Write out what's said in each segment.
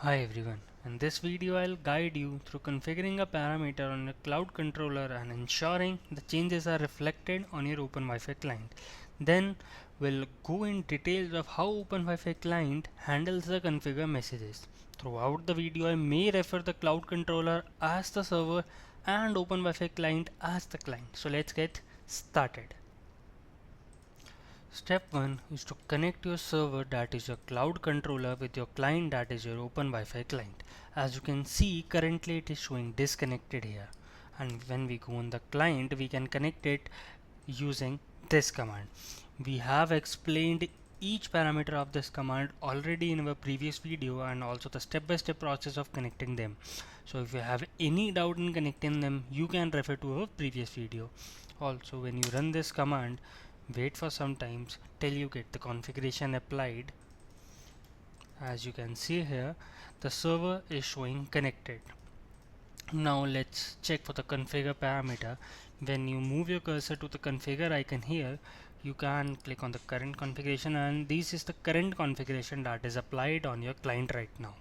Hi everyone, in this video I'll guide you through configuring a parameter on your cloud controller and ensuring the changes are reflected on your OpenWiFi client. Then we'll go in details of how OpenWiFi client handles the configure messages. Throughout the video I may refer the cloud controller as the server and OpenWiFi client as the client. So let's get started. Step 1 is to connect your server, that is your cloud controller, with your client, that is your OpenWiFi client. As you can see, currently it is showing disconnected here, and when we go on the client we can connect it using this command. We have explained each parameter of this command already in our previous video and also the step-by-step process of connecting them. So if you have any doubt in connecting them, you can refer to our previous video. Also, when you run this command, wait for some times till you get the configuration applied. As you can see here, the server is showing connected. Now let's check for the configure parameter. When you move your cursor to the configure icon here, you can click on the current configuration, and this is the current configuration that is applied on your client right now.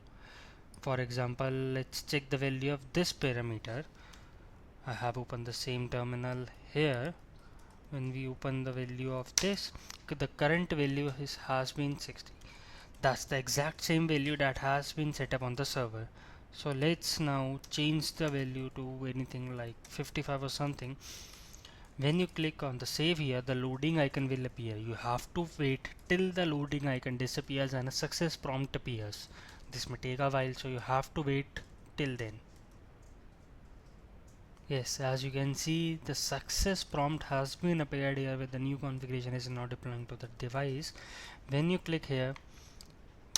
For example, let's check the value of this parameter. I have opened the same terminal here. When we open the value of this, the current value has been 60. That's the exact same value that has been set up on the server. So let's now change the value to anything like 55 or something. When you click on the save here, the loading icon will appear. You have to wait till the loading icon disappears and a success prompt appears. This may take a while, so you have to wait till then. Yes, as you can see, the success prompt has been appeared here with the new configuration is now deploying to the device. When you click here,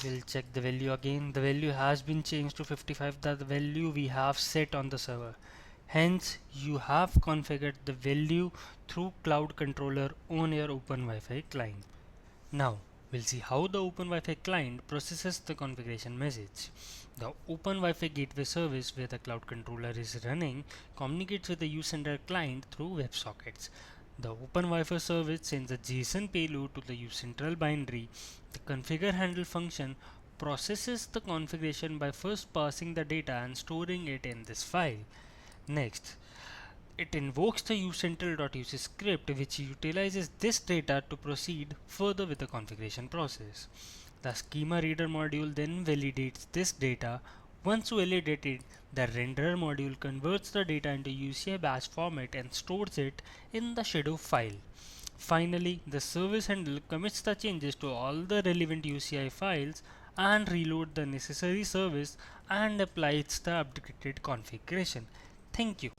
we'll check the value again. The value has been changed to 55, the value we have set on the server. Hence, you have configured the value through cloud controller on your OpenWiFi client. Now, we'll see how the OpenWiFi client processes the configuration message. The OpenWiFi gateway service, where the cloud controller is running, communicates with the uCentral client through WebSockets. The OpenWiFi service sends a JSON payload to the uCentral binary. The configure handle function processes the configuration by first passing the data and storing it in this file. Next, it invokes the uCentral.uc script, which utilizes this data to proceed further with the configuration process. The schema reader module then validates this data. Once validated, the renderer module converts the data into UCI batch format and stores it in the shadow file. Finally, the service handler commits the changes to all the relevant UCI files and reload the necessary service and applies the updated configuration. Thank you.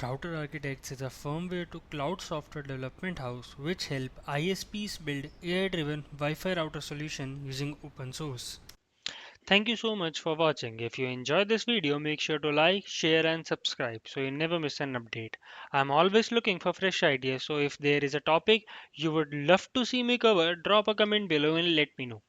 Router Architects is a firmware to cloud software development house which help ISPs build AI-driven Wi-Fi router solution using open source. Thank you so much for watching. If you enjoyed this video, make sure to like, share and subscribe so you never miss an update. I'm always looking for fresh ideas, so if there is a topic you would love to see me cover, drop a comment below and let me know.